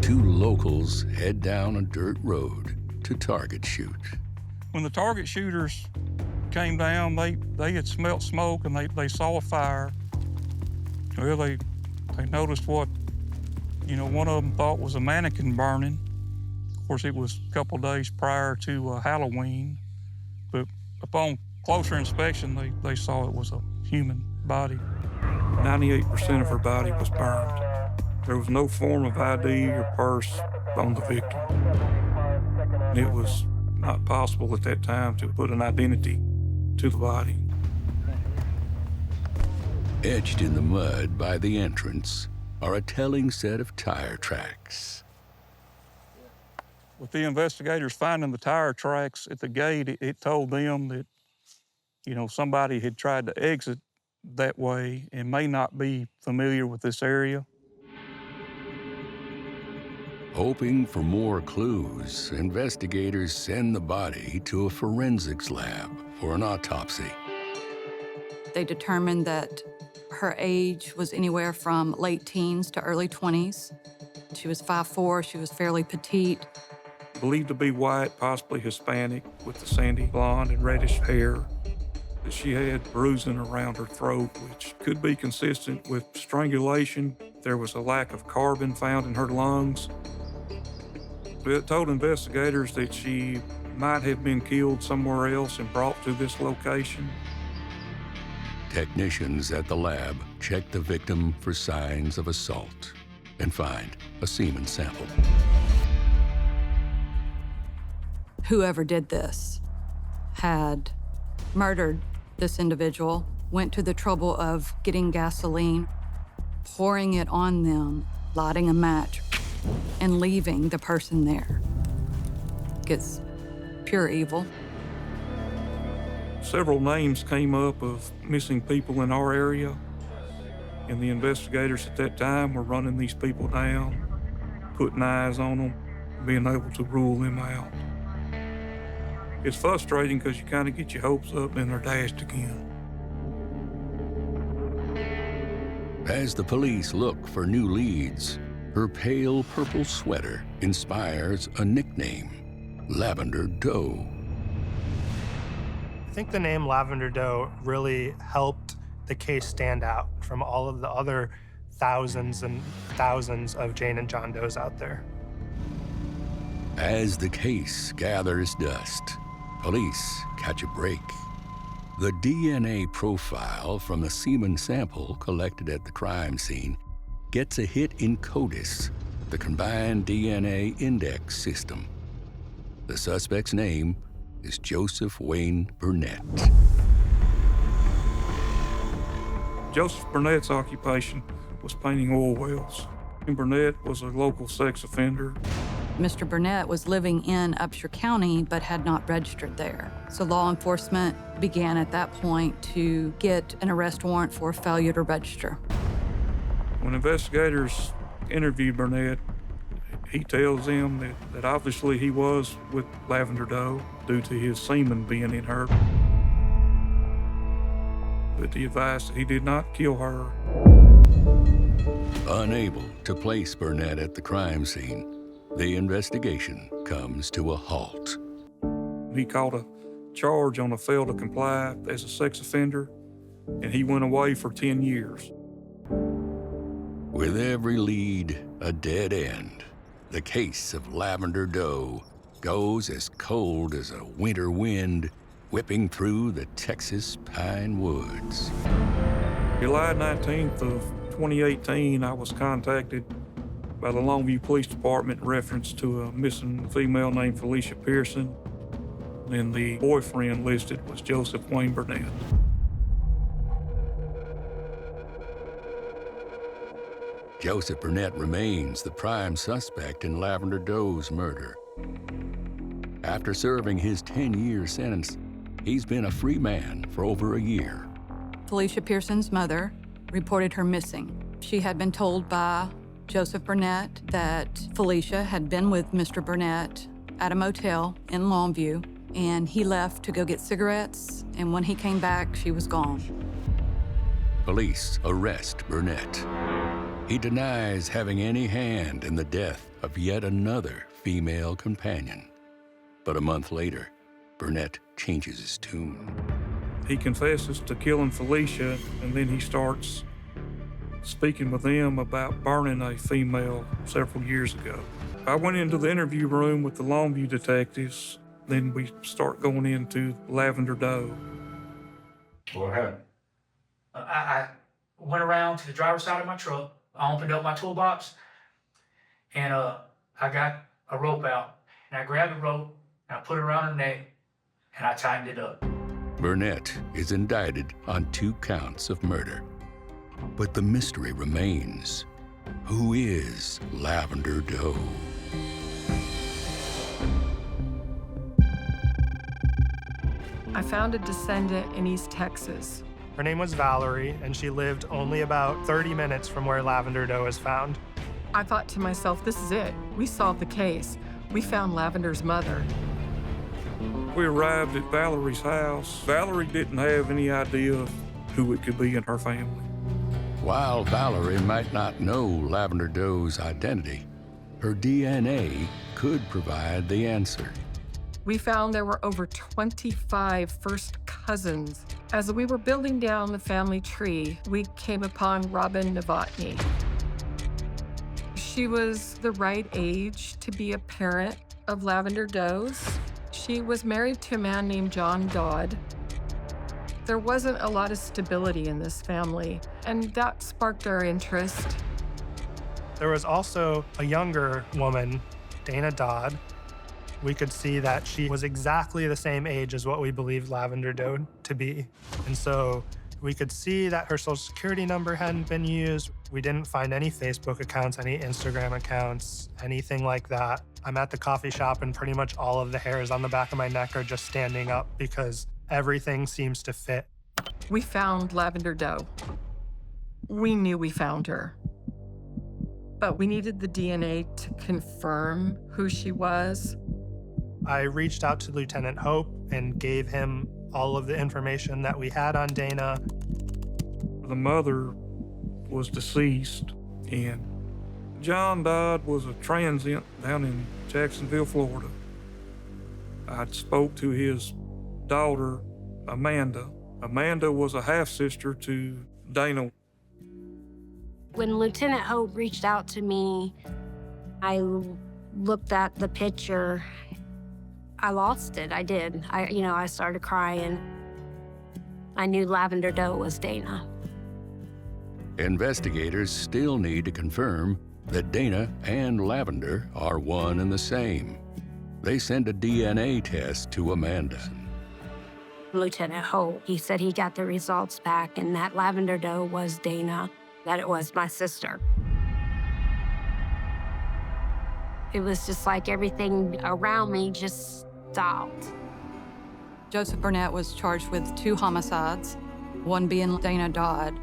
two locals head down a dirt road to target shoot. When the target shooters came down, they had smelt smoke and they saw a fire. Well, they noticed what, one of them thought was a mannequin burning. Of course, it was a couple days prior to Halloween, but upon closer inspection, they saw it was a human body. 98% of her body was burned. There was no form of ID or purse on the victim. It was not possible at that time to put an identity to the body. Etched in the mud by the entrance are a telling set of tire tracks. With the investigators finding the tire tracks at the gate, it told them that, somebody had tried to exit that way and may not be familiar with this area. Hoping for more clues, investigators send the body to a forensics lab for an autopsy. They determined that her age was anywhere from late teens to early 20s. She was 5'4", she was fairly petite. Believed to be white, possibly Hispanic, with the sandy blonde and reddish hair. She had bruising around her throat, which could be consistent with strangulation. There was a lack of carbon found in her lungs. It told investigators that she might have been killed somewhere else and brought to this location. Technicians at the lab check the victim for signs of assault and find a semen sample. Whoever did this had murdered this individual, went to the trouble of getting gasoline, pouring it on them, lighting a match, and leaving the person there. It's pure evil. Several names came up of missing people in our area, and the investigators at that time were running these people down, putting eyes on them, being able to rule them out. It's frustrating because you kind of get your hopes up and they're dashed again. As the police look for new leads, her pale purple sweater inspires a nickname, Lavender Doe. I think the name Lavender Doe really helped the case stand out from all of the other thousands and thousands of Jane and John Does out there. As the case gathers dust, police catch a break. The DNA profile from the semen sample collected at the crime scene gets a hit in CODIS, the Combined DNA Index System. The suspect's name is Joseph Wayne Burnett. Joseph Burnett's occupation was painting oil wells. And Burnett was a local sex offender. Mr. Burnett was living in Upshur County but had not registered there. So law enforcement began at that point to get an arrest warrant for failure to register. When investigators interviewed Burnett, he tells them that obviously he was with Lavender Doe due to his semen being in her. But he advised that he did not kill her. Unable to place Burnett at the crime scene, the investigation comes to a halt. He caught a charge on a fail to comply as a sex offender, and he went away for 10 years. With every lead a dead end, the case of Lavender Doe goes as cold as a winter wind whipping through the Texas pine woods. July 19th of 2018, I was contacted by the Longview Police Department in reference to a missing female named Felicia Pearson, and the boyfriend listed was Joseph Wayne Burnett. Joseph Burnett remains the prime suspect in Lavender Doe's murder. After serving his 10-year sentence, he's been a free man for over a year. Felicia Pearson's mother reported her missing. She had been told by Joseph Burnett that Felicia had been with Mr. Burnett at a motel in Longview, and he left to go get cigarettes, and when he came back, she was gone. Police arrest Burnett. He denies having any hand in the death of yet another female companion. But a month later, Burnett changes his tune. He confesses to killing Felicia, and then he starts speaking with them about burning a female several years ago. I went into the interview room with the Longview detectives. Then we start going into Lavender Doe. What happened? I went around to the driver's side of my truck. I opened up my toolbox, and I got a rope out. And I grabbed the rope, and I put it around her neck, and I tightened it up. Burnett is indicted on 2 counts of murder. But the mystery remains. Who is Lavender Doe? I found a descendant in East Texas. Her name was Valerie, and she lived only about 30 minutes from where Lavender Doe is found. I thought to myself, this is it. We solved the case. We found Lavender's mother. We arrived at Valerie's house. Valerie didn't have any idea of who it could be in her family. While Valerie might not know Lavender Doe's identity, her DNA could provide the answer. We found there were over 25 first cousins. As we were building down the family tree, we came upon Robin Novotny. She was the right age to be a parent of Lavender Doe's. She was married to a man named John Dodd. There wasn't a lot of stability in this family, and that sparked our interest. There was also a younger woman, Dana Dodd. We could see that she was exactly the same age as what we believed Lavender Doe to be. And so we could see that her social security number hadn't been used. We didn't find any Facebook accounts, any Instagram accounts, anything like that. I'm at the coffee shop and pretty much all of the hairs on the back of my neck are just standing up because everything seems to fit. We found Lavender Doe. We knew we found her. But we needed the DNA to confirm who she was. I reached out to Lieutenant Hope and gave him all of the information that we had on Dana. The mother was deceased, and John Dodd was a transient down in Jacksonville, Florida. I spoke to his daughter, Amanda. Amanda was a half-sister to Dana. When Lieutenant Hope reached out to me, I looked at the picture. I lost it. I did. I started crying. I knew Lavender Doe was Dana. Investigators still need to confirm that Dana and Lavender are one and the same. They send a DNA test to Amanda. Lieutenant Hope, he said he got the results back and that Lavender Doe was Dana, that it was my sister. It was just like everything around me just stopped. Joseph Burnett was charged with 2 homicides, one being Dana Dodd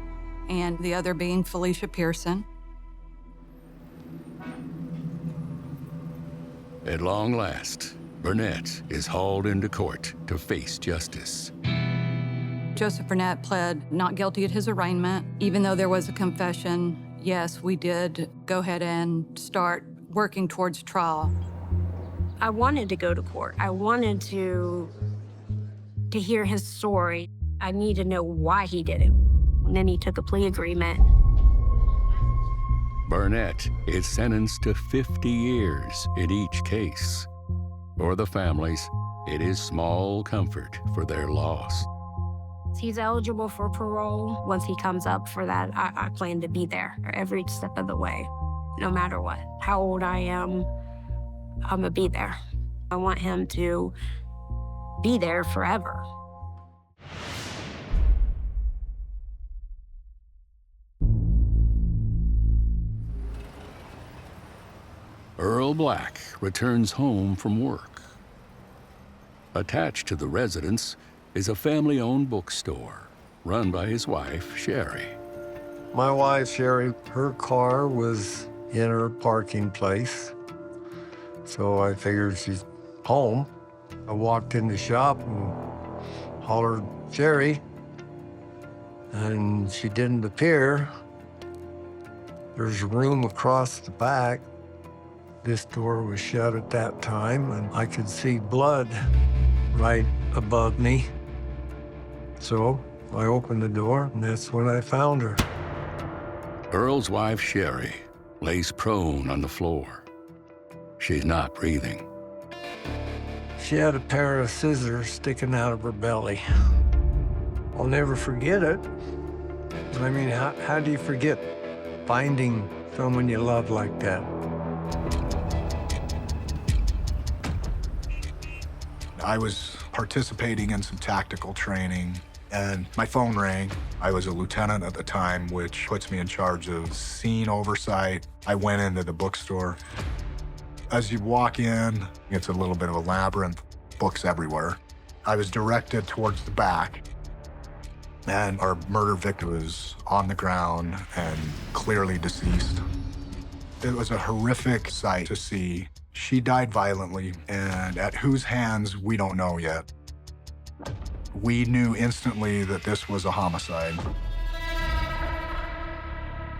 and the other being Felicia Pearson. At long last, Burnett is hauled into court to face justice. Joseph Burnett pled not guilty at his arraignment. Even though there was a confession, yes, we did go ahead and start working towards trial. I wanted to go to court. I wanted to hear his story. I need to know why he did it. And then he took a plea agreement. Burnett is sentenced to 50 years in each case. For the families, it is small comfort for their loss. He's eligible for parole. Once he comes up for that, I plan to be there every step of the way, no matter what. How old I am, I'm gonna be there. I want him to be there forever. Earl Black returns home from work. Attached to the residence is a family-owned bookstore run by his wife, Sherry. My wife, Sherry, her car was in her parking place, so I figured she's home. I walked in the shop and hollered, "Sherry," and she didn't appear. There's room across the back. This door was shut at that time, and I could see blood right above me. So I opened the door, and that's when I found her. Earl's wife, Sherry, lays prone on the floor. She's not breathing. She had a pair of scissors sticking out of her belly. I'll never forget it. I mean, how do you forget finding someone you love like that? I was participating in some tactical training, and my phone rang. I was a lieutenant at the time, which puts me in charge of scene oversight. I went into the bookstore. As you walk in, it's a little bit of a labyrinth, books everywhere. I was directed towards the back, and our murder victim was on the ground and clearly deceased. It was a horrific sight to see. She died violently, and at whose hands, we don't know yet. We knew instantly that this was a homicide.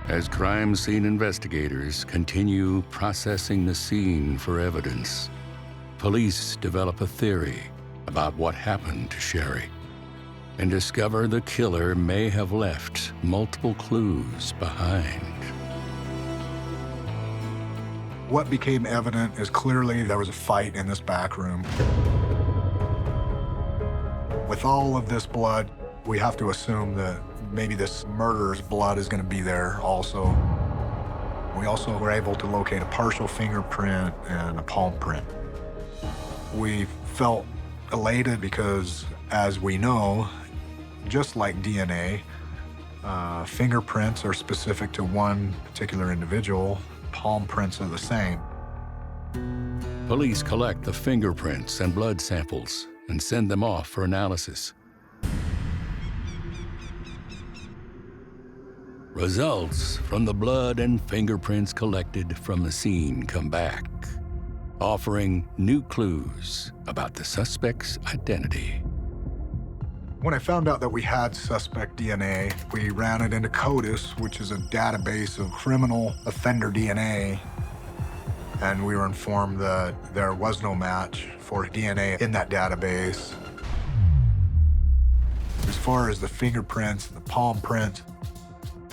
As crime scene investigators continue processing the scene for evidence, police develop a theory about what happened to Sherry and discover the killer may have left multiple clues behind. What became evident is clearly there was a fight in this back room. With all of this blood, we have to assume that maybe this murderer's blood is going to be there also. We also were able to locate a partial fingerprint and a palm print. We felt elated because, as we know, just like DNA, fingerprints are specific to one particular individual. Palm prints are the same. Police collect the fingerprints and blood samples and send them off for analysis. Results from the blood and fingerprints collected from the scene come back, offering new clues about the suspect's identity. When I found out that we had suspect DNA, we ran it into CODIS, which is a database of criminal offender DNA, and we were informed that there was no match for DNA in that database. As far as the fingerprints and the palm print,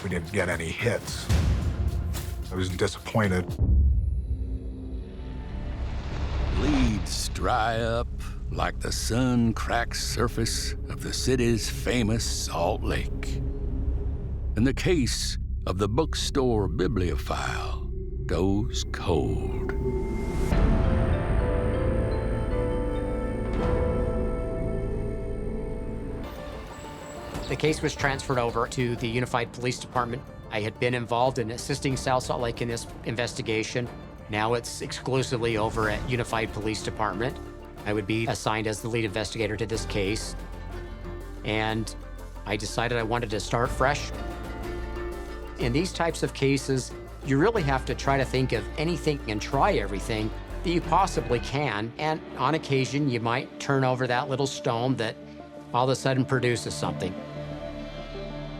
we didn't get any hits. I was disappointed. Leads dry up like the sun-cracked surface of the city's famous Salt Lake. And the case of the bookstore bibliophile goes cold. The case was transferred over to the Unified Police Department. I had been involved in assisting South Salt Lake in this investigation. Now it's exclusively over at Unified Police Department. I would be assigned as the lead investigator to this case. And I decided I wanted to start fresh. In these types of cases, you really have to try to think of anything and try everything that you possibly can. And on occasion, you might turn over that little stone that all of a sudden produces something.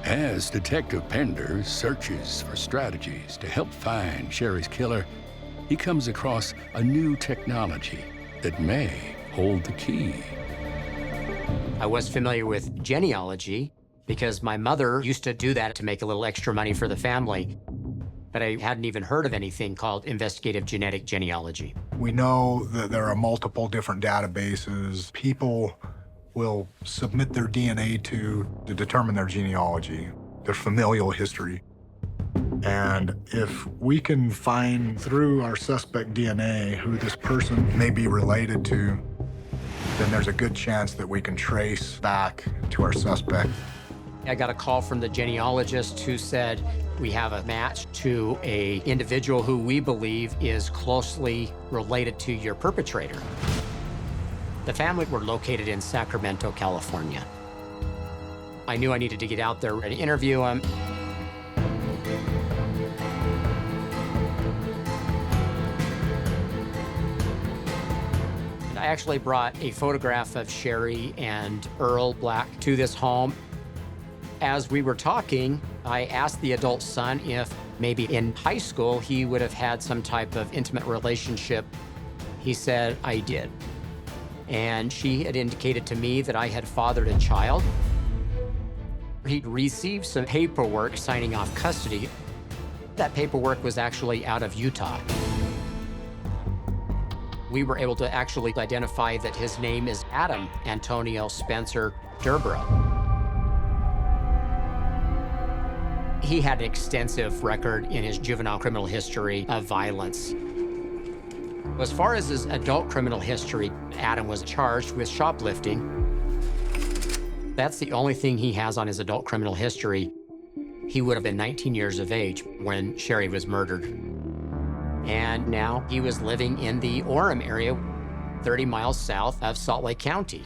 As Detective Pender searches for strategies to help find Sherry's killer, he comes across a new technology that may hold the key. I was familiar with Genealogy because my mother used to do that to make a little extra money for the family. But I hadn't even heard of anything called investigative genetic genealogy. We know that there are multiple different databases. People will submit their DNA to determine their genealogy, their familial history. And if we can find through our suspect DNA who this person may be related to, then there's a good chance that we can trace back to our suspect. I got a call from the genealogist who said, we have a match to an individual who we believe is closely related to your perpetrator. The family were located in Sacramento, California. I knew I needed to get out there and interview him. I actually brought a photograph of Sherry and Earl Black to this home. As we were talking, I asked the adult son if maybe in high school he would have had some type of intimate relationship. He said, I did. And she had indicated to me that I had fathered a child. He received some paperwork signing off custody. That paperwork was actually out of Utah. We were able to actually identify that his name is Adam Antonio Spencer Durborough. He had an extensive record in his juvenile criminal history of violence. As far as his adult criminal history, Adam was charged with shoplifting. That's the only thing he has on his adult criminal history. He would have been 19 years of age when Sherry was murdered. And now he was living in the Orem area, 30 miles south of Salt Lake County.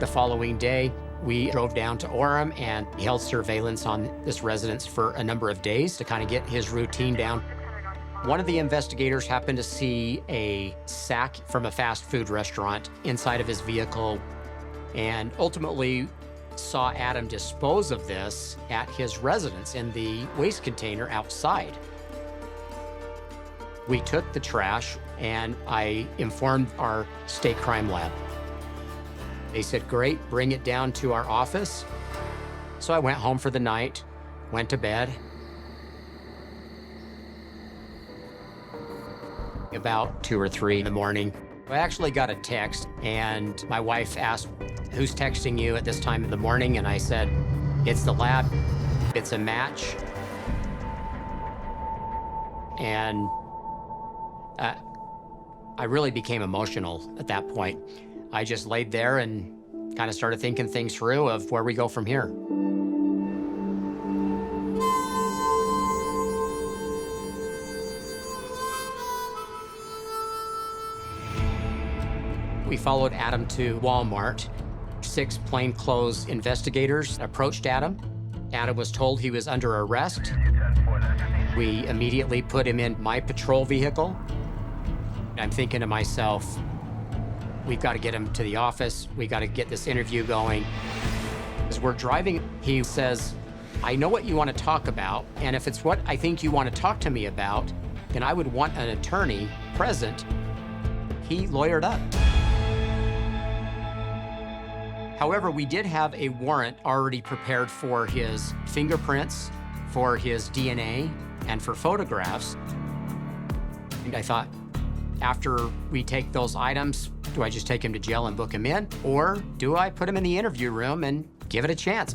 The following day, we drove down to Orem and held surveillance on this residence for a number of days to kind of get his routine down. One of the investigators happened to see a sack from a fast food restaurant inside of his vehicle and ultimately saw Adam dispose of this at his residence in the waste container outside. We took the trash and I informed our state crime lab. They said, great, bring it down to our office. So I went home for the night, went to bed. About 2 or 3 in the morning, I actually got a text and my wife asked, who's texting you at this time in the morning? And I said, it's the lab, it's a match. And I really became emotional at that point. I just laid there and kind of started thinking things through of where we go from here. We followed Adam to Walmart. 6 plainclothes investigators approached Adam. Adam was told he was under arrest. We immediately put him in my patrol vehicle. I'm thinking to myself, we've got to get him to the office. We got to get this interview going. As we're driving, he says, I know what you want to talk about, and if it's what I think you want to talk to me about, then I would want an attorney present. He lawyered up. However, we did have a warrant already prepared for his fingerprints, for his DNA, and for photographs. And I thought, after we take those items, do I just take him to jail and book him in? Or do I put him in the interview room and give it a chance?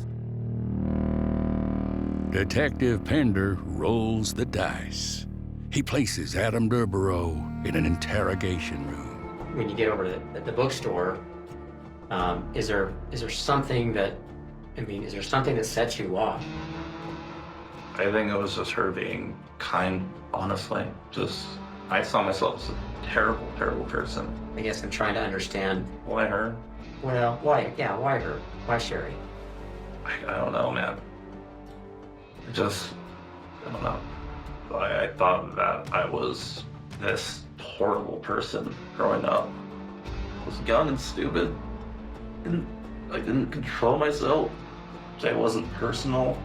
Detective Pender rolls the dice. He places Adam Durborough in an interrogation room. When you get over to the bookstore, is there something that, is there something that sets you off? I think it was just her being kind, honestly. I saw myself as a terrible, terrible person. I guess I'm trying to understand. Why her? Well, why? Yeah, why her? Why Sherry? I don't know, man. I don't know. I thought that I was this horrible person growing up. I was young and stupid. I didn't control myself. It wasn't personal.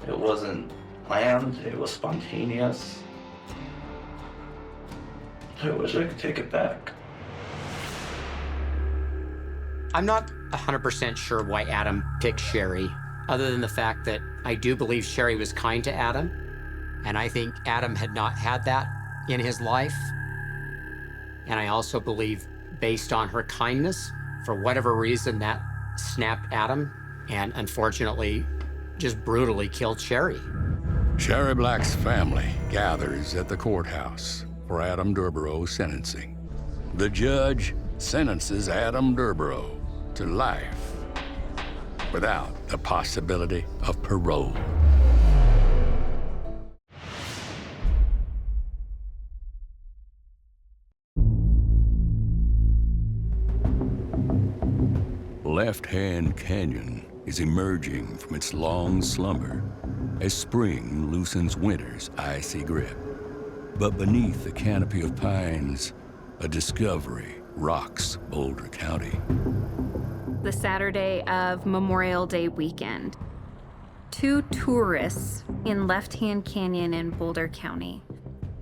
It wasn't planned. It was spontaneous. I wish I could take it back. I'm not 100% sure why Adam picked Sherry, other than the fact that I do believe Sherry was kind to Adam, and I think Adam had not had that in his life. And I also believe, based on her kindness, for whatever reason, that snapped Adam and unfortunately just brutally killed Sherry. Sherry Black's family gathers at the courthouse for Adam Durborough's sentencing. The judge sentences Adam Durborough to life without the possibility of parole. Left Hand Canyon is emerging from its long slumber as spring loosens winter's icy grip. But beneath the canopy of pines, a discovery rocks Boulder County. The Saturday of Memorial Day weekend. Two tourists in Left Hand Canyon in Boulder County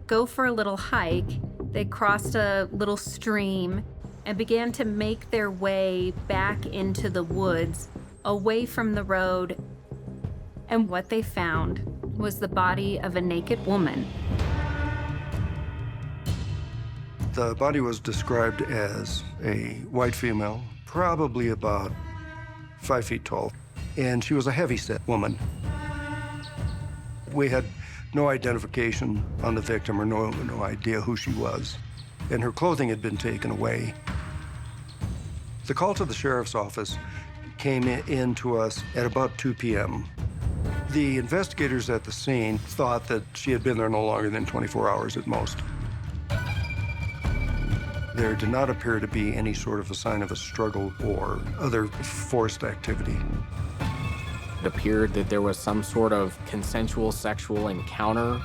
go for a little hike. They crossed a little stream and began to make their way back into the woods, away from the road. And what they found was the body of a naked woman. The body was described as a white female, probably about 5 feet tall, and she was a heavy-set woman. We had no identification on the victim or no idea who she was, and her clothing had been taken away. The call to the sheriff's office came in to us at about 2 p.m. The investigators at the scene thought that she had been there no longer than 24 hours at most. There did not appear to be any sort of a sign of a struggle or other forced activity. It appeared that there was some sort of consensual sexual encounter.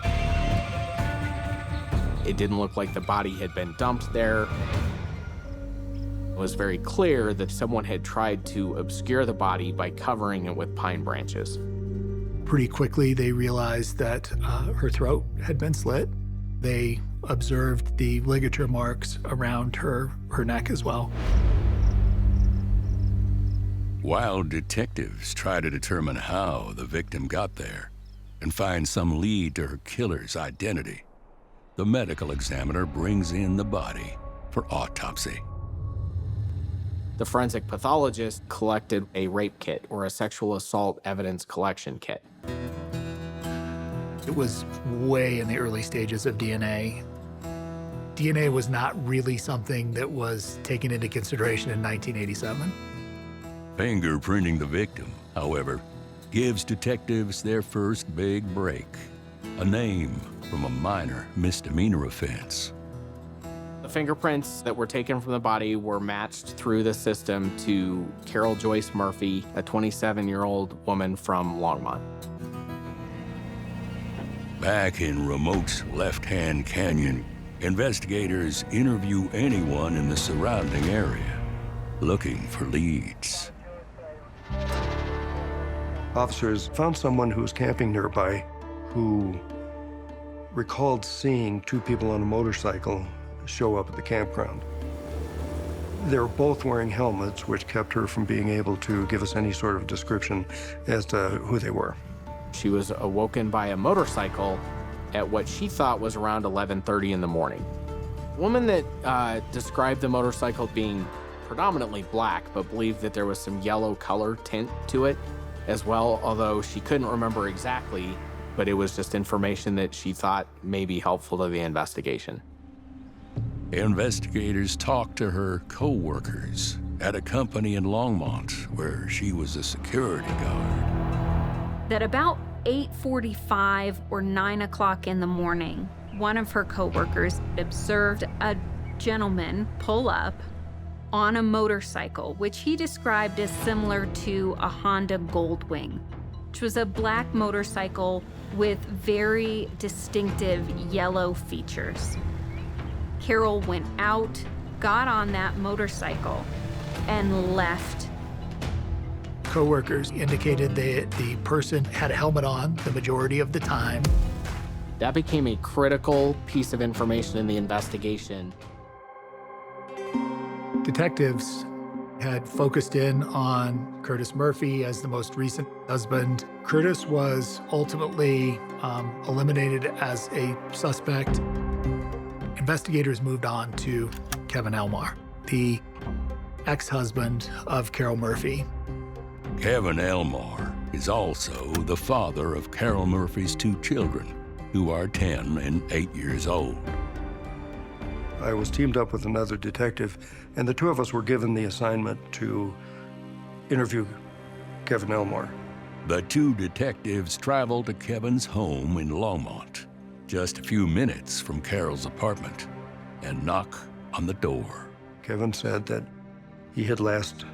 It didn't look like the body had been dumped there. It was very clear that someone had tried to obscure the body by covering it with pine branches. Pretty quickly, they realized that her throat had been slit. They observed the ligature marks around her neck as well. While detectives try to determine how the victim got there and find some lead to her killer's identity, the medical examiner brings in the body for autopsy. The forensic pathologist collected a rape kit, or a sexual assault evidence collection kit. It was way in the early stages of DNA. DNA was not really something that was taken into consideration in 1987. Fingerprinting the victim, however, gives detectives their first big break, a name from a minor misdemeanor offense. The fingerprints that were taken from the body were matched through the system to Carol Joyce Murphy, a 27-year-old woman from Longmont. Back in remote Left Hand Canyon, investigators interview anyone in the surrounding area, looking for leads. Officers found someone who was camping nearby who recalled seeing two people on a motorcycle show up at the campground. They were both wearing helmets, which kept her from being able to give us any sort of description as to who they were. She was awoken by a motorcycle at what she thought was around 11:30 in the morning. The woman that described the motorcycle being predominantly black, but believed that there was some yellow color tint to it as well, although she couldn't remember exactly, but it was just information that she thought may be helpful to the investigation. Investigators talked to her co-workers at a company in Longmont where she was a security guard. That about 8:45 or 9 o'clock in the morning, one of her coworkers observed a gentleman pull up on a motorcycle, which he described as similar to a Honda Goldwing, which was a black motorcycle with very distinctive yellow features. Carol went out, got on that motorcycle, and left. Coworkers indicated that the person had a helmet on the majority of the time. That became a critical piece of information in the investigation. Detectives had focused in on Curtis Murphy as the most recent husband. Curtis was ultimately eliminated as a suspect. Investigators moved on to Kevin Elmar, the ex-husband of Carol Murphy. Kevin Elmar is also the father of Carol Murphy's two children, who are 10 and 8 years old. I was teamed up with another detective, and the two of us were given the assignment to interview Kevin Elmar. The two detectives traveled to Kevin's home in Longmont, just a few minutes from Carol's apartment, and knock on the door. Kevin said that he had last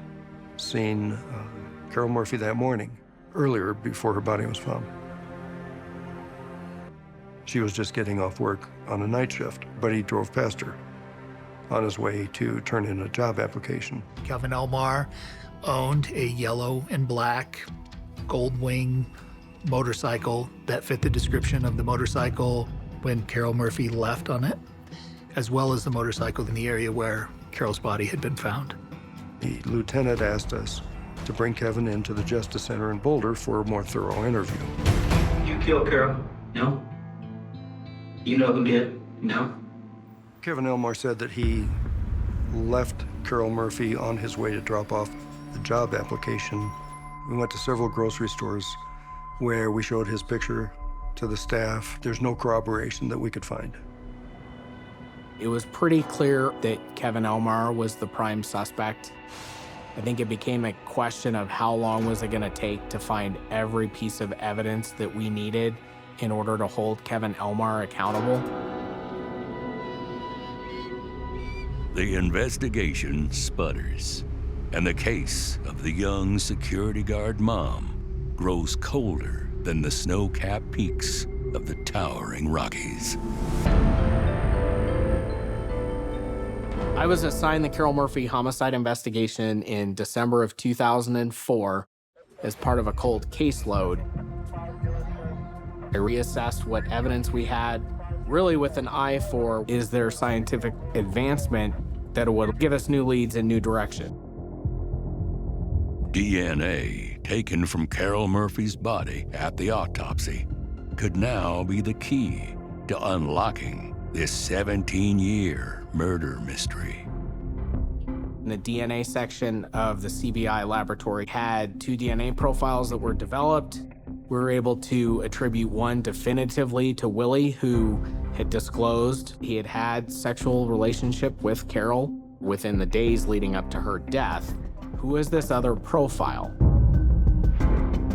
seen Carol Murphy that morning, earlier before her body was found. She was just getting off work on a night shift, but he drove past her on his way to turn in a job application. Kevin Elmar owned a yellow and black Goldwing motorcycle that fit the description of the motorcycle when Carol Murphy left on it, as well as the motorcycle in the area where Carol's body had been found. The lieutenant asked us to bring Kevin into the Justice Center in Boulder for a more thorough interview. You killed Carol? No. You know who did? No. Kevin Elmore said that he left Carol Murphy on his way to drop off the job application. We went to several grocery stores where we showed his picture to the staff. There's no corroboration that we could find. It was pretty clear that Kevin Elmore was the prime suspect. I think it became a question of how long was it going to take to find every piece of evidence that we needed in order to hold Kevin Elmore accountable. The investigation sputters, and the case of the young security guard mom grows colder than the snow-capped peaks of the towering Rockies. I was assigned the Carol Murphy homicide investigation in December of 2004 as part of a cold caseload. I reassessed what evidence we had, really with an eye for, is there scientific advancement that would give us new leads and new direction? DNA taken from Carol Murphy's body at the autopsy could now be the key to unlocking this 17-year murder mystery. The DNA section of the CBI laboratory had 2 DNA profiles that were developed. We were able to attribute one definitively to Willie, who had disclosed he had had sexual relationship with Carol within the days leading up to her death. Who is this other profile?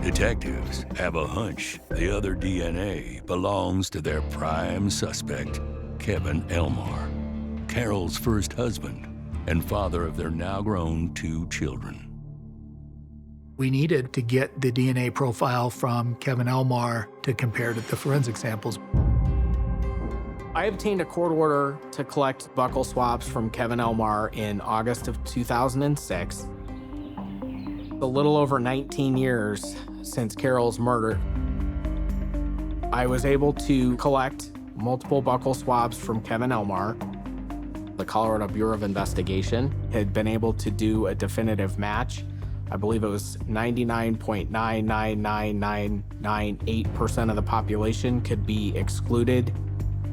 Detectives have a hunch the other DNA belongs to their prime suspect, Kevin Elmore, Carol's first husband and father of their now-grown 2 children. We needed to get the DNA profile from Kevin Elmore to compare to the forensic samples. I obtained a court order to collect buccal swabs from Kevin Elmore in August of 2006. A little over 19 years since Carol's murder. I was able to collect multiple buccal swabs from Kevin Elmore. The Colorado Bureau of Investigation had been able to do a definitive match. I believe it was 99.999998% of the population could be excluded,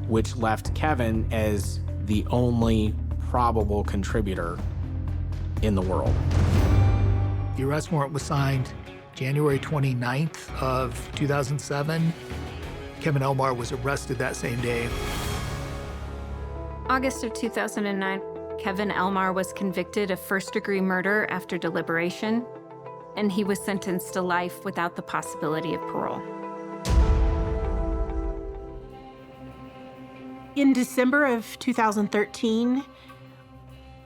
which left Kevin as the only probable contributor in the world. The arrest warrant was signed January 29th of 2007. Kevin Elmore was arrested that same day. August of 2009, Kevin Elmore was convicted of first-degree murder after deliberation, and he was sentenced to life without the possibility of parole. In December of 2013,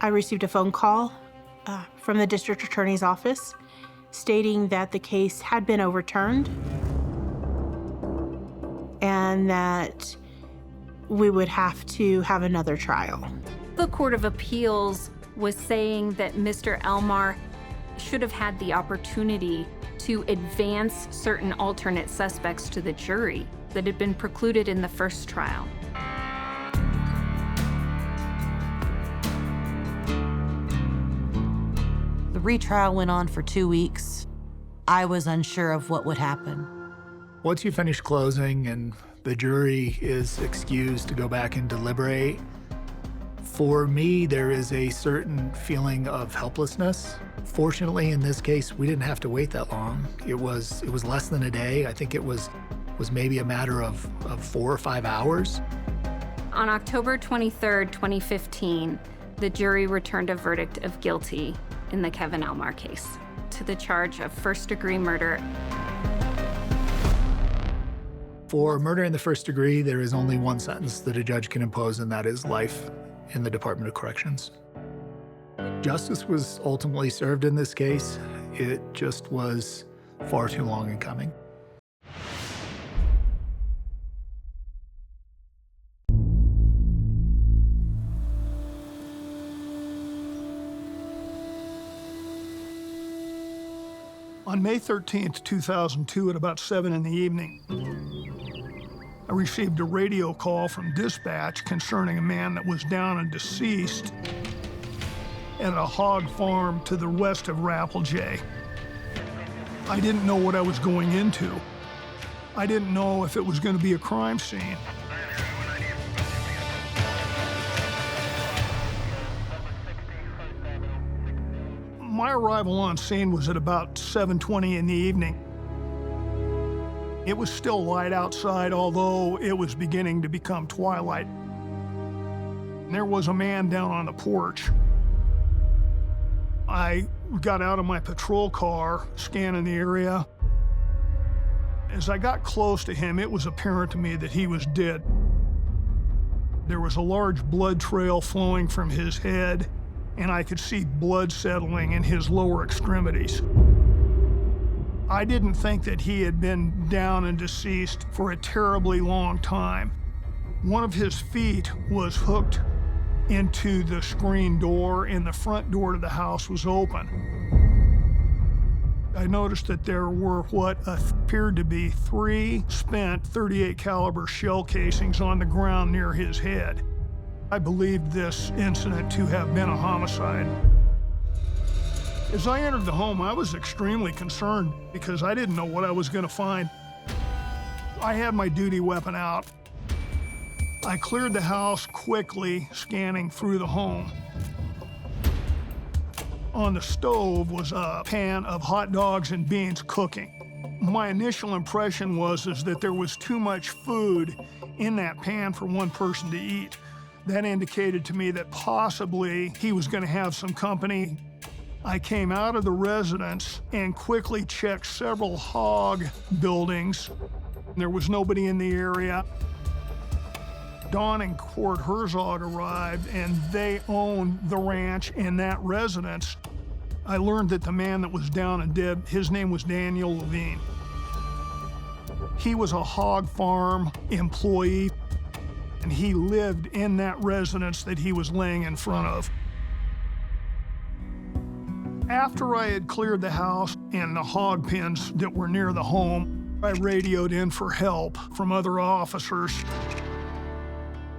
I received a phone call from the district attorney's office stating that the case had been overturned and that we would have to have another trial. The Court of Appeals was saying that Mr. Elmore should have had the opportunity to advance certain alternate suspects to the jury that had been precluded in the first trial. The retrial went on for 2 weeks. I was unsure of what would happen. Once you finish closing and the jury is excused to go back and deliberate, for me, there is a certain feeling of helplessness. Fortunately, in this case, we didn't have to wait that long. It was less than a day. I think it was maybe a matter of 4 or 5 hours. On October 23rd, 2015, the jury returned a verdict of guilty in the Kevin Elmore case to the charge of first-degree murder. For murder in the first degree, there is only one sentence that a judge can impose, and that is life in the Department of Corrections. Justice was ultimately served in this case. It just was far too long in coming. On May 13th, 2002, at about 7 in the evening, I received a radio call from dispatch concerning a man that was down and deceased at a hog farm to the west of Rappeljay. I didn't know what I was going into. I didn't know if it was going to be a crime scene. My arrival on scene was at about 7:20 in the evening. It was still light outside, although it was beginning to become twilight. There was a man down on the porch. I got out of my patrol car, scanning the area. As I got close to him, it was apparent to me that he was dead. There was a large blood trail flowing from his head, and I could see blood settling in his lower extremities. I didn't think that he had been down and deceased for a terribly long time. One of his feet was hooked into the screen door, and the front door to the house was open. I noticed that there were what appeared to be 3 spent .38 caliber shell casings on the ground near his head. I believed this incident to have been a homicide. As I entered the home, I was extremely concerned because I didn't know what I was going to find. I had my duty weapon out. I cleared the house quickly, scanning through the home. On the stove was a pan of hot dogs and beans cooking. My initial impression was that there was too much food in that pan for one person to eat. That indicated to me that possibly he was going to have some company. I came out of the residence and quickly checked several hog buildings. There was nobody in the area. Don and Cord Herzog arrived, and they owned the ranch and that residence. I learned that the man that was down and dead, his name was Daniel Levine. He was a hog farm employee, and he lived in that residence that he was laying in front of. After I had cleared the house and the hog pens that were near the home, I radioed in for help from other officers.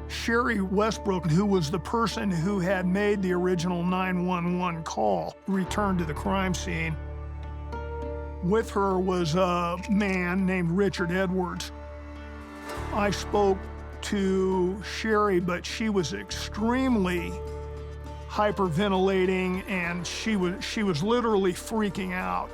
Sherry Westbrook, who was the person who had made the original 911 call, returned to the crime scene. With her was a man named Richard Edwards. I spoke to Sherry, but she was extremely hyperventilating, and she was literally freaking out.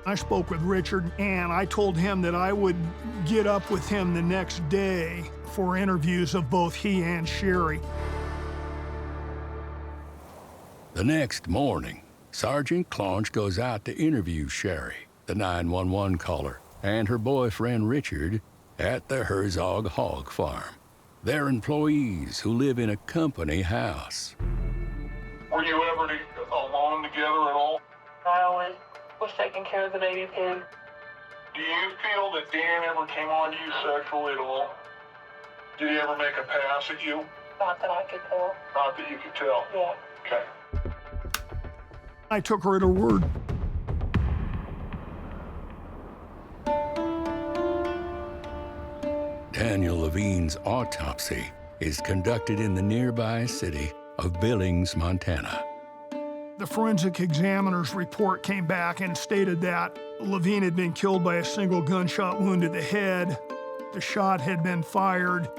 I spoke with Richard, and I told him that I would get up with him the next day for interviews of both he and Sherry. The next morning, Sergeant Clonch goes out to interview Sherry, the 911 caller, and her boyfriend Richard at the Herzog Hog Farm. They're employees who live in a company house. Were you ever alone together at all? I always was taking care of the baby pig. Do you feel that Dan ever came on you sexually at all? Did he ever make a pass at you? Not that I could tell. Not that you could tell? Yeah. Okay. I took her at her word. Daniel Levine's autopsy is conducted in the nearby city of Billings, Montana. The forensic examiner's report came back and stated that Levine had been killed by a single gunshot wound to the head. The shot had been fired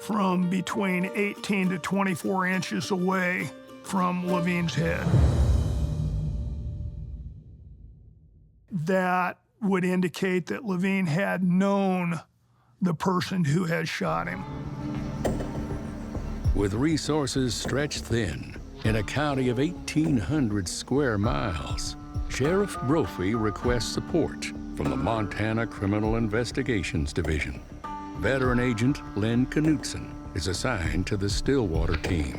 from between 18 to 24 inches away from Levine's head. That would indicate that Levine had known the person who had shot him. With resources stretched thin, in a county of 1,800 square miles, Sheriff Brophy requests support from the Montana Criminal Investigations Division. Veteran agent Len Knutson is assigned to the Stillwater team.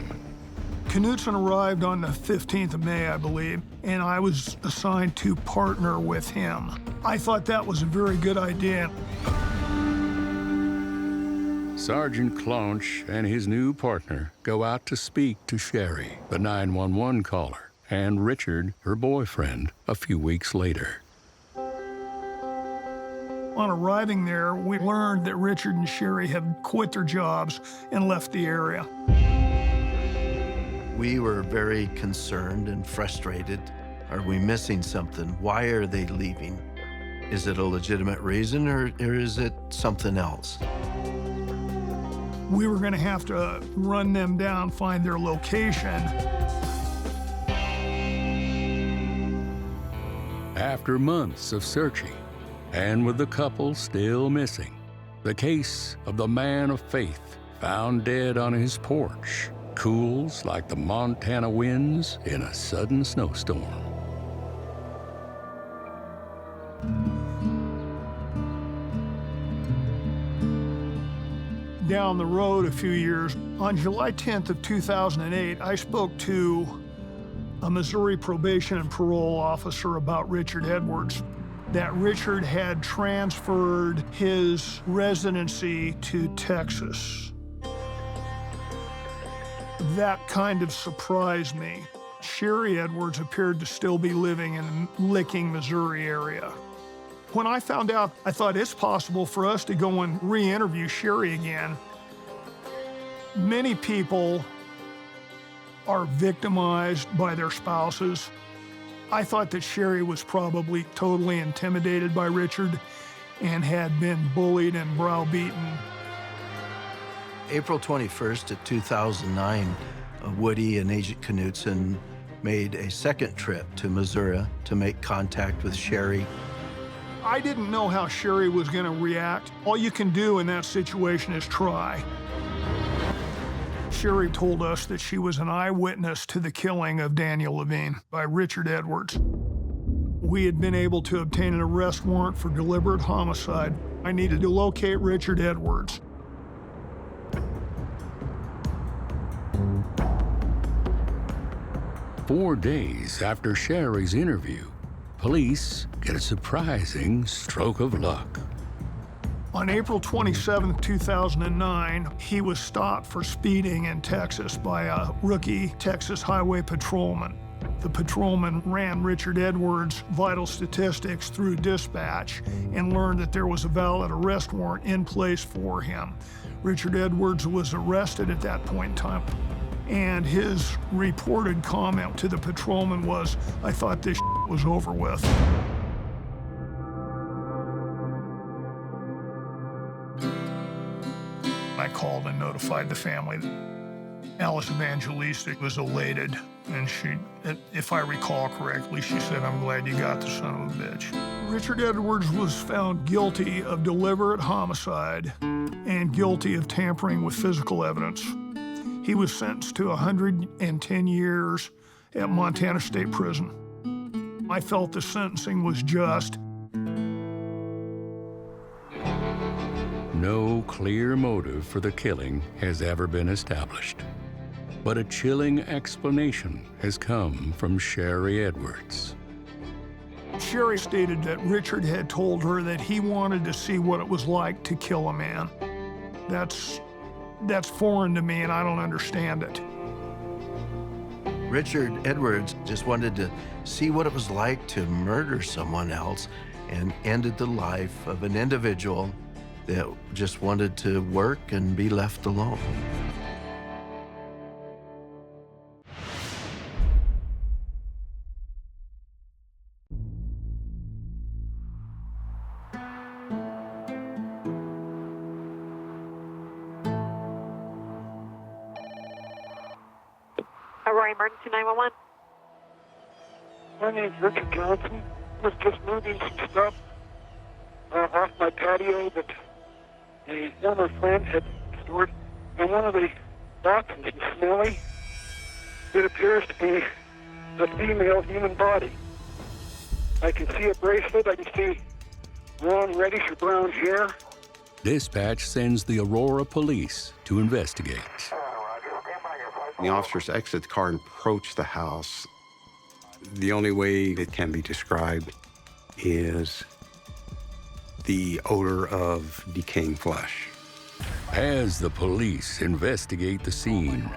Knutson arrived on the 15th of May, I believe, and I was assigned to partner with him. I thought that was a very good idea. Sergeant Clonch and his new partner go out to speak to Sherry, the 911 caller, and Richard, her boyfriend, a few weeks later. On arriving there, we learned that Richard and Sherry had quit their jobs and left the area. We were very concerned and frustrated. Are we missing something? Why are they leaving? Is it a legitimate reason or is it something else? We were going to have to run them down, find their location. After months of searching, and with the couple still missing, the case of the man of faith found dead on his porch cools like the Montana winds in a sudden snowstorm. Down the road a few years, on July 10th of 2008, I spoke to a Missouri probation and parole officer about Richard Edwards. That Richard had transferred his residency to Texas. That kind of surprised me. Sherry Edwards appeared to still be living in the Licking, Missouri area. When I found out, I thought it's possible for us to go and re-interview Sherry again. Many people are victimized by their spouses. I thought that Sherry was probably totally intimidated by Richard and had been bullied and browbeaten. April 21st of 2009, Woody and Agent Knutson made a second trip to Missouri to make contact with Sherry. I didn't know how Sherry was going to react. All you can do in that situation is try. Sherry told us that she was an eyewitness to the killing of Daniel Levine by Richard Edwards. We had been able to obtain an arrest warrant for deliberate homicide. I needed to locate Richard Edwards. "4 days after Sherry's interview, police get a surprising stroke of luck. On April 27, 2009, he was stopped for speeding in Texas by a rookie Texas highway patrolman. The patrolman ran Richard Edwards' vital statistics through dispatch and learned that there was a valid arrest warrant in place for him. Richard Edwards was arrested at that point in time, and his reported comment to the patrolman was, "I thought this was over with." I called and notified the family. Alice Evangelista was elated, and she, if I recall correctly, she said, "I'm glad you got the son of a bitch." Richard Edwards was found guilty of deliberate homicide and guilty of tampering with physical evidence. He was sentenced to 110 years at Montana State Prison. I felt the sentencing was just. No clear motive for the killing has ever been established, but a chilling explanation has come from Sherry Edwards. Sherry stated that Richard had told her that he wanted to see what it was like to kill a man. That's foreign to me, and I don't understand it. Richard Edwards just wanted to see what it was like to murder someone else and ended the life of an individual that just wanted to work and be left alone. Aurora Emergency 911. My name's Richard Johnson. I was just moving some stuff off my patio that a former friend had stored, and one of the boxes is smelly. It appears to be a female human body. I can see a bracelet. I can see long reddish or brown hair. Dispatch sends the Aurora police to investigate. The officers exit the car and approach the house. The only way it can be described is the odor of decaying flesh. As the police investigate the scene,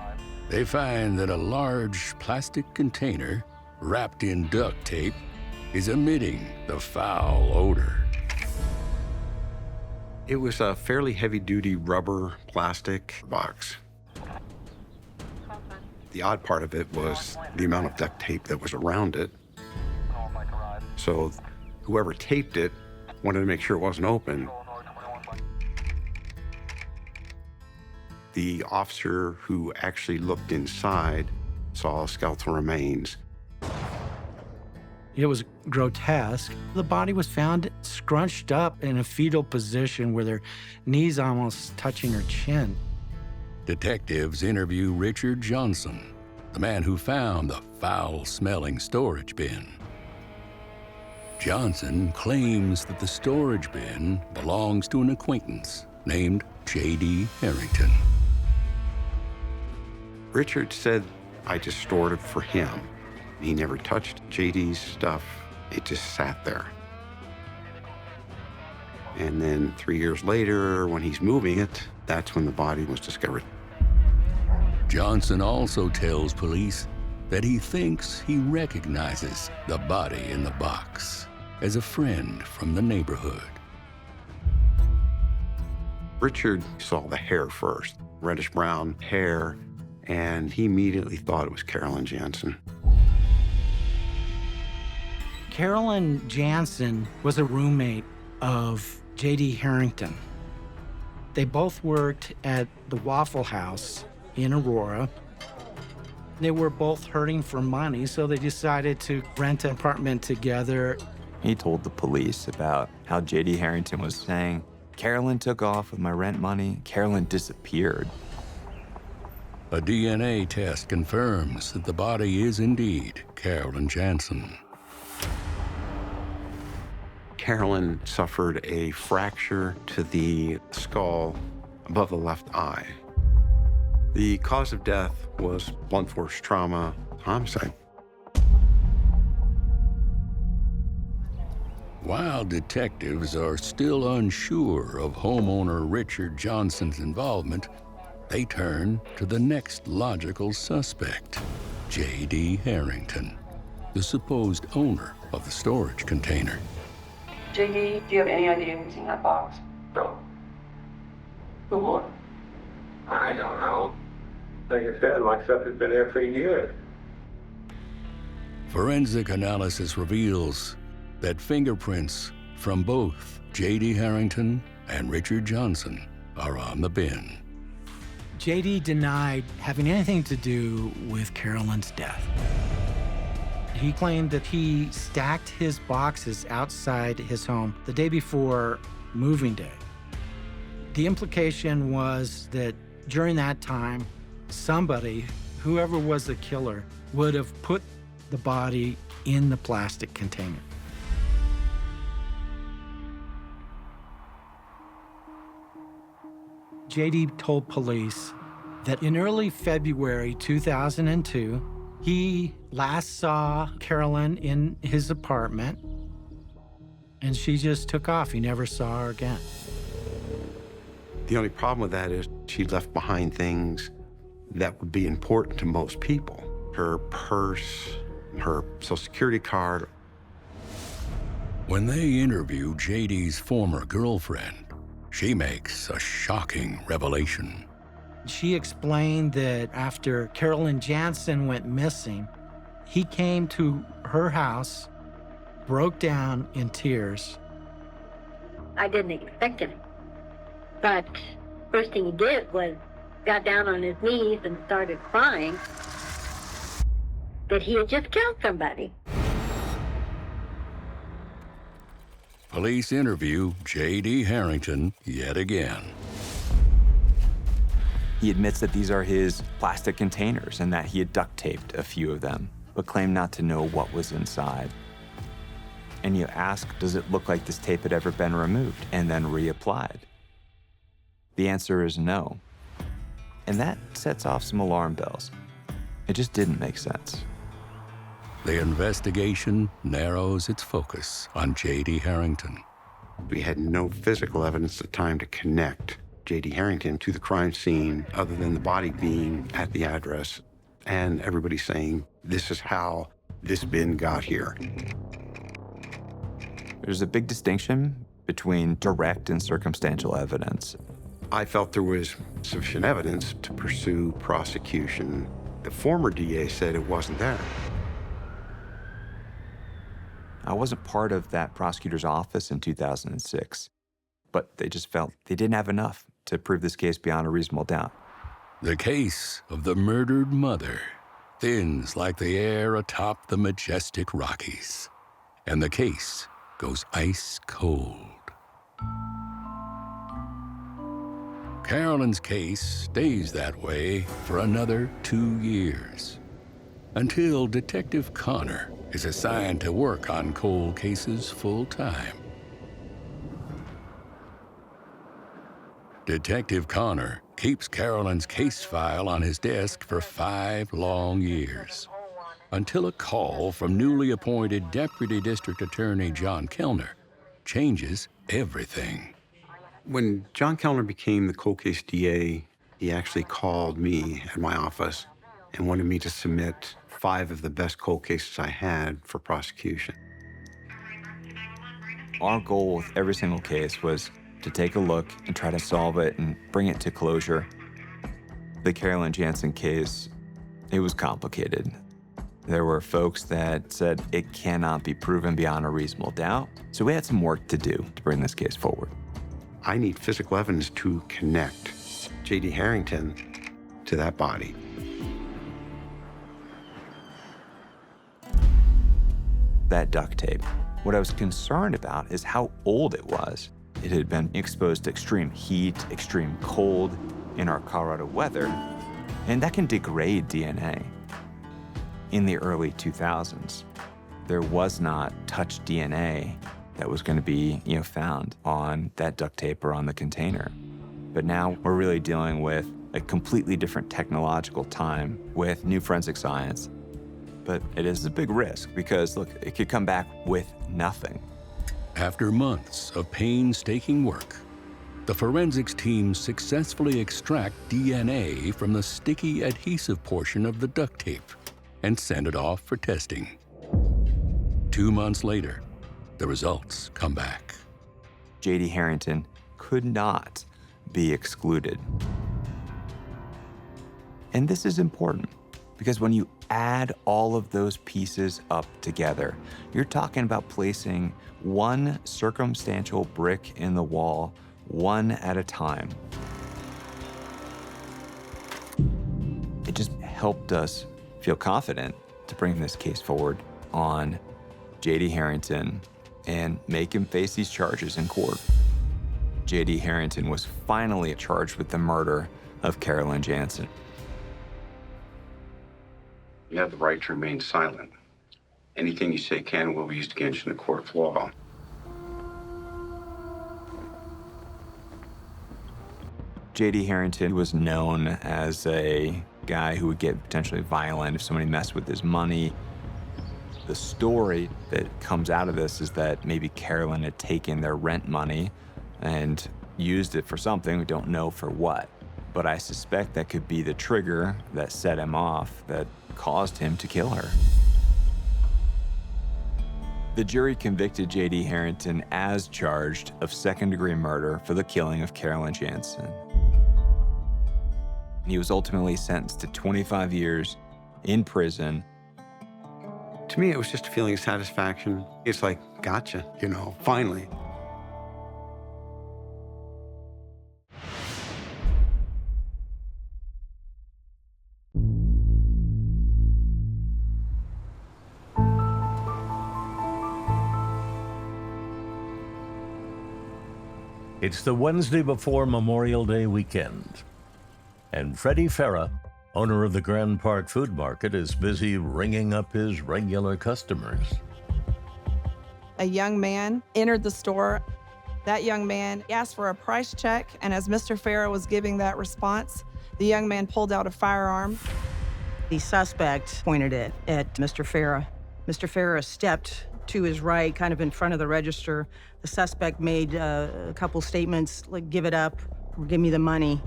they find that a large plastic container wrapped in duct tape is emitting the foul odor. It was a fairly heavy-duty rubber plastic box. The odd part of it was the amount of duct tape that was around it. So whoever taped it wanted to make sure it wasn't open. The officer who actually looked inside saw skeletal remains. It was grotesque. The body was found scrunched up in a fetal position with her knees almost touching her chin. Detectives interview Richard Johnson, the man who found the foul-smelling storage bin. Johnson claims that the storage bin belongs to an acquaintance named J.D. Harrington. Richard said, I just stored it for him. He never touched J.D.'s stuff. It just sat there. And then 3 years later, when he's moving it, that's when the body was discovered. Johnson also tells police that he thinks he recognizes the body in the box as a friend from the neighborhood. Richard saw the hair first, reddish-brown hair, and he immediately thought it was Carolyn Jansen. Carolyn Jansen was a roommate of J.D. Harrington. They both worked at the Waffle House in Aurora. They were both hurting for money, so they decided to rent an apartment together. He told the police about how J.D. Harrington was saying, Carolyn took off with my rent money, Carolyn disappeared. A DNA test confirms that the body is indeed Carolyn Jansen. Carolyn suffered a fracture to the skull above the left eye. The cause of death was blunt force trauma, homicide. While detectives are still unsure of homeowner Richard Johnson's involvement, they turn to the next logical suspect, J.D. Harrington, the supposed owner of the storage container. JD, do you have any idea who's in that box? No. Who would? I don't know. Like I said, my stuff has been there for years. Forensic analysis reveals that fingerprints from both J.D. Harrington and Richard Johnson are on the bin. J.D. denied having anything to do with Carolyn's death. He claimed that he stacked his boxes outside his home the day before moving day. The implication was that during that time, somebody, whoever was the killer, would have put the body in the plastic container. J.D. told police that in early February 2002, he last saw Carolyn in his apartment, and she just took off. He never saw her again. The only problem with that is she left behind things that would be important to most people. Her purse, her Social Security card. When they interview J.D.'s former girlfriend, she makes a shocking revelation. She explained that after Carolyn Jansen went missing, he came to her house, broke down in tears. I didn't expect it. But first thing he did was got down on his knees and started crying that he had just killed somebody. Police interview J.D. Harrington yet again. He admits that these are his plastic containers and that he had duct taped a few of them, but claimed not to know what was inside. And you ask, does it look like this tape had ever been removed and then reapplied? The answer is no. And that sets off some alarm bells. It just didn't make sense. The investigation narrows its focus on J.D. Harrington. We had no physical evidence at the time to connect J.D. Harrington to the crime scene other than the body being at the address and everybody saying, this is how this bin got here. There's a big distinction between direct and circumstantial evidence. I felt there was sufficient evidence to pursue prosecution. The former DA said it wasn't there. I wasn't part of that prosecutor's office in 2006, but they just felt they didn't have enough to prove this case beyond a reasonable doubt. The case of the murdered mother thins like the air atop the majestic Rockies, and the case goes ice cold. Carolyn's case stays that way for another 2 years, until Detective Connor is assigned to work on cold cases full-time. Detective Connor keeps Carolyn's case file on his desk for 5 long years, until a call from newly appointed Deputy District Attorney John Kellner changes everything. When John Kellner became the cold case DA, he actually called me at my office and wanted me to submit 5 of the best cold cases I had for prosecution. Our goal with every single case was to take a look and try to solve it and bring it to closure. The Carolyn Jansen case, it was complicated. There were folks that said it cannot be proven beyond a reasonable doubt, so we had some work to do to bring this case forward. I need physical evidence to connect J.D. Harrington to that body. That duct tape, what I was concerned about is how old it was. It had been exposed to extreme heat, extreme cold in our Colorado weather, and that can degrade DNA. In the early 2000s, there was not touch DNA that was going to be, found on that duct tape or on the container. But now we're really dealing with a completely different technological time with new forensic science. But it is a big risk because, look, it could come back with nothing. After months of painstaking work, the forensics team successfully extract DNA from the sticky adhesive portion of the duct tape and send it off for testing. 2 months later, the results come back. J.D. Harrington could not be excluded. And this is important because when you add all of those pieces up together, you're talking about placing one circumstantial brick in the wall, one at a time. It just helped us feel confident to bring this case forward on J.D. Harrington and make him face these charges in court. J.D. Harrington was finally charged with the murder of Carolyn Jansen. You have the right to remain silent. Anything you say can and will be used against you in a court of law. J.D. Harrington was known as a guy who would get potentially violent if somebody messed with his money. The story that comes out of this is that maybe Carolyn had taken their rent money and used it for something. We don't know for what. But I suspect that could be the trigger that set him off, that caused him to kill her. The jury convicted J.D. Harrington as charged of second-degree murder for the killing of Carolyn Jansen. He was ultimately sentenced to 25 years in prison. To me, it was just a feeling of satisfaction. It's like, gotcha, finally. It's the Wednesday before Memorial Day weekend, and Freddie Farah, owner of the Grand Park Food Market, is busy ringing up his regular customers. A young man entered the store. That young man asked for a price check, and as Mr. Farah was giving that response, the young man pulled out a firearm. The suspect pointed it at Mr. Farah. Mr. Farah stepped to his right, kind of in front of the register. The suspect made a couple statements, like, give it up, or give me the money.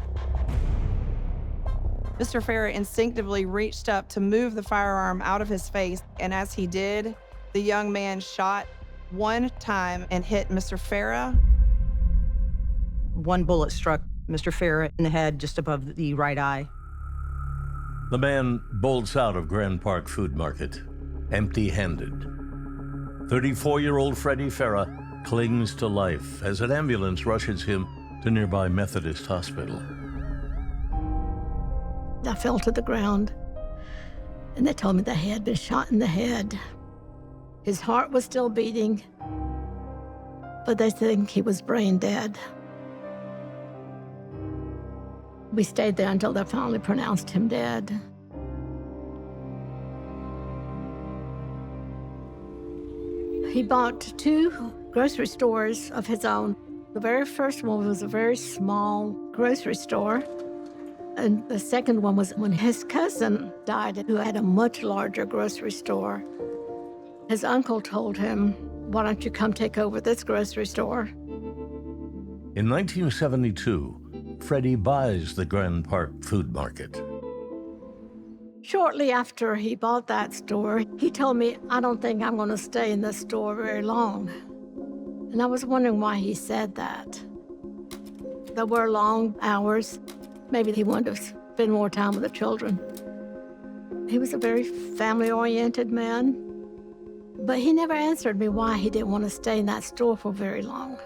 Mr. Farah instinctively reached up to move the firearm out of his face, and as he did, the young man shot one time and hit Mr. Farah One bullet struck Mr. Farah in the head just above the right eye. The man bolts out of Grand Park Food Market, empty-handed. 34-year-old Freddie Farah clings to life as an ambulance rushes him to nearby Methodist Hospital. I fell to the ground, and they told me that he had been shot in the head. His heart was still beating, but they think he was brain dead. We stayed there until they finally pronounced him dead. He bought 2 grocery stores of his own. The very first one was a very small grocery store. And the second one was when his cousin died, who had a much larger grocery store. His uncle told him, "Why don't you come take over this grocery store?" In 1972, Freddie buys the Grand Park Food Market. Shortly after he bought that store, he told me, "I don't think I'm going to stay in this store very long." And I was wondering why he said that. There were long hours. Maybe he wanted to spend more time with the children. He was a very family-oriented man, but he never answered me why he didn't want to stay in that store for very long.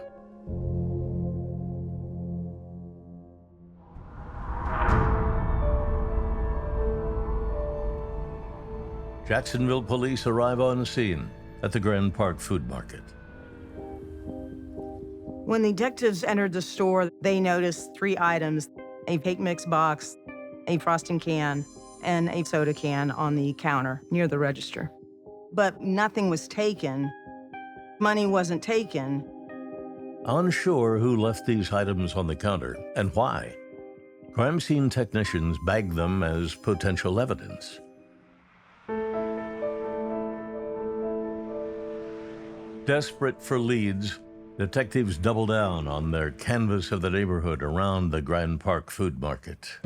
Jacksonville police arrive on scene at the Grand Park Food Market. When the detectives entered the store, they noticed 3 items: a cake mix box, a frosting can, and a soda can on the counter near the register. But nothing was taken. Money wasn't taken. Unsure who left these items on the counter and why, crime scene technicians bagged them as potential evidence. Desperate for leads, detectives double down on their canvass of the neighborhood around the Grand Park Food Market.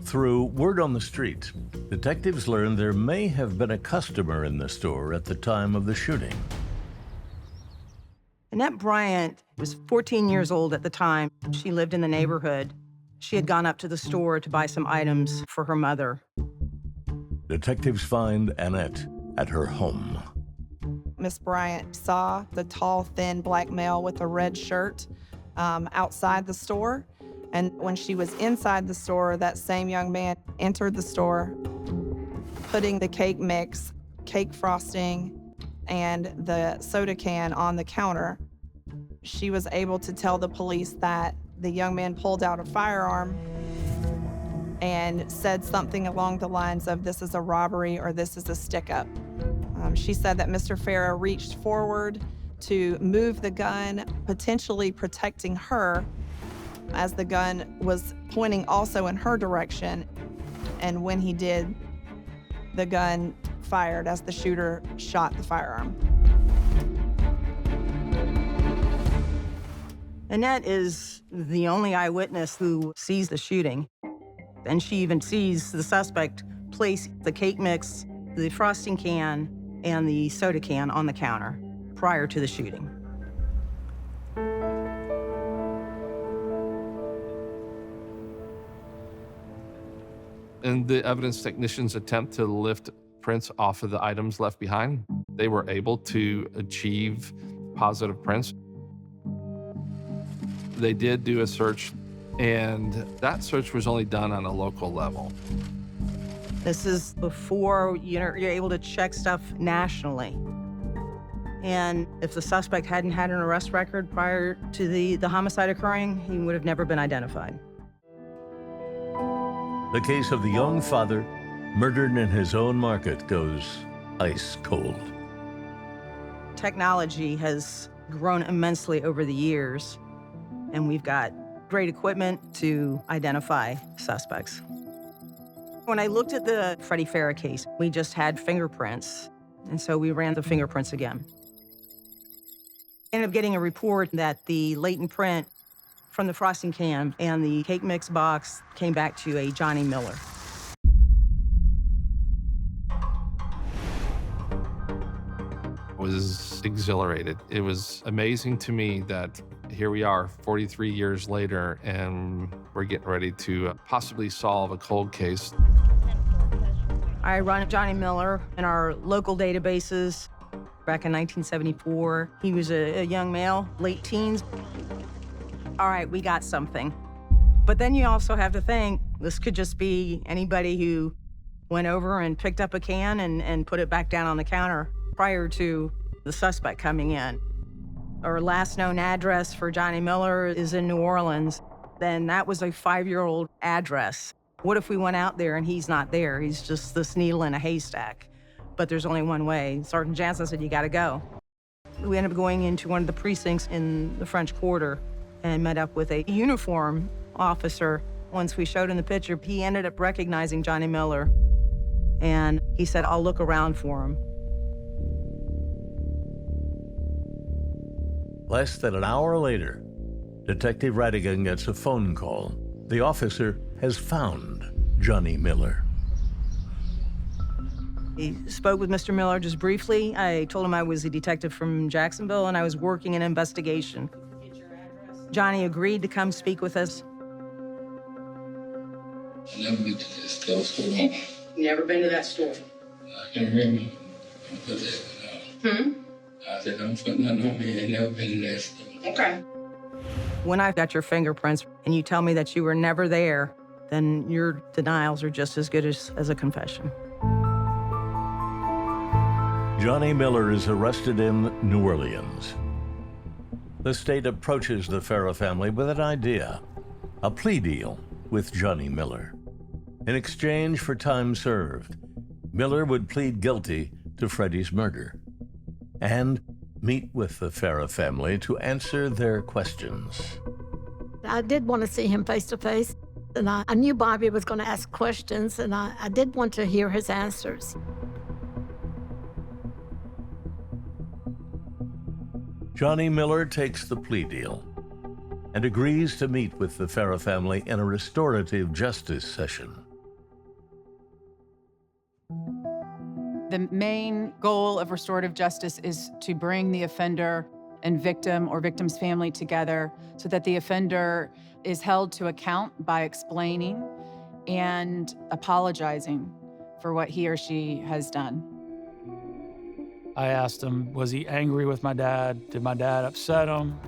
Through word on the street, detectives learned there may have been a customer in the store at the time of the shooting. Annette Bryant was 14 years old at the time. She lived in the neighborhood. She had gone up to the store to buy some items for her mother. Detectives find Annette at her home. Miss Bryant saw the tall, thin black male with a red shirt outside the store. And when she was inside the store, that same young man entered the store, putting the cake mix, cake frosting, and the soda can on the counter. She was able to tell the police that the young man pulled out a firearm and said something along the lines of, "This is a robbery," or "This is a stick-up." She said that Mr. Farah reached forward to move the gun, potentially protecting her, as the gun was pointing also in her direction. And when he did, the gun fired as the shooter shot the firearm. Annette is the only eyewitness who sees the shooting. And she even sees the suspect place the cake mix, the frosting can, and the soda can on the counter prior to the shooting. In the evidence technicians' attempt to lift prints off of the items left behind, they were able to achieve positive prints. They did do a search, and that search was only done on a local level. This is before you're able to check stuff nationally. And if the suspect hadn't had an arrest record prior to the homicide occurring, he would have never been identified. The case of the young father murdered in his own market goes ice cold. Technology has grown immensely over the years, and we've got great equipment to identify suspects. When I looked at the Freddie Farah case, we just had fingerprints, and so we ran the fingerprints again. Ended up getting a report that the latent print from the frosting can and the cake mix box came back to a Johnny Miller. I was exhilarated. It was amazing to me that here we are 43 years later, and we're getting ready to possibly solve a cold case. I run Johnny Miller in our local databases. Back in 1974, he was a young male, late teens. All right, we got something. But then you also have to think, this could just be anybody who went over and picked up a can and put it back down on the counter prior to the suspect coming in. Our last known address for Johnny Miller is in New Orleans. Then that was a 5-year-old address. What if we went out there and he's not there? He's just this needle in a haystack. But there's only one way. Sergeant Jansen said, you gotta go. We ended up going into one of the precincts in the French Quarter and met up with a uniform officer. Once we showed him the picture, he ended up recognizing Johnny Miller. And he said, I'll look around for him. Less than an hour later, Detective Radigan gets a phone call. The officer has found Johnny Miller. He spoke with Mr. Miller just briefly. I told him I was a detective from Jacksonville and I was working an investigation. Johnny agreed to come speak with us. I never been to this store. Never been to that store? I can remember. Don't put that I said, don't put nothing on me. I ain't never been to that store. Okay. When I've got your fingerprints and you tell me that you were never there, then your denials are just as good as a confession. Johnny Miller is arrested in New Orleans. The state approaches the Farah family with an idea, a plea deal with Johnny Miller. In exchange for time served, Miller would plead guilty to Freddie's murder and meet with the Farah family to answer their questions. I did want to see him face to face, and I knew Bobby was going to ask questions, and I did want to hear his answers. Johnny Miller takes the plea deal and agrees to meet with the Farah family in a restorative justice session. The main goal of restorative justice is to bring the offender and victim or victim's family together so that the offender is held to account by explaining and apologizing for what he or she has done. I asked him, was he angry with my dad? Did my dad upset him?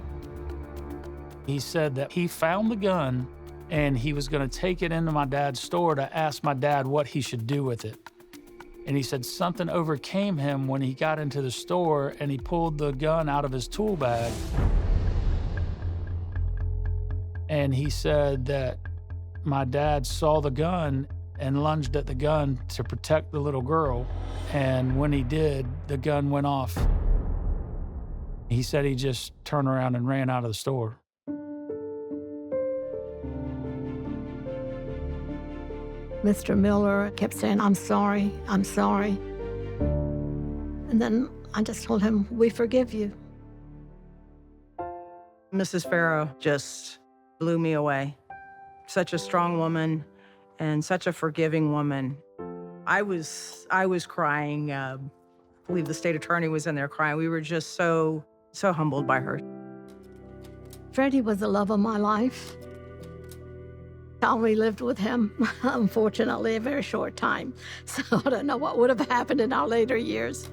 He said that he found the gun and he was gonna take it into my dad's store to ask my dad what he should do with it. And he said something overcame him when he got into the store and he pulled the gun out of his tool bag. And he said that my dad saw the gun and lunged at the gun to protect the little girl. And when he did, the gun went off. He said he just turned around and ran out of the store. Mr. Miller kept saying, I'm sorry, I'm sorry. And then I just told him, we forgive you. Mrs. Farah just blew me away. Such a strong woman and such a forgiving woman. I was crying. I believe the state attorney was in there crying. We were just so humbled by her. Freddie was the love of my life. I only lived with him, unfortunately, a very short time. So I don't know what would have happened in our later years.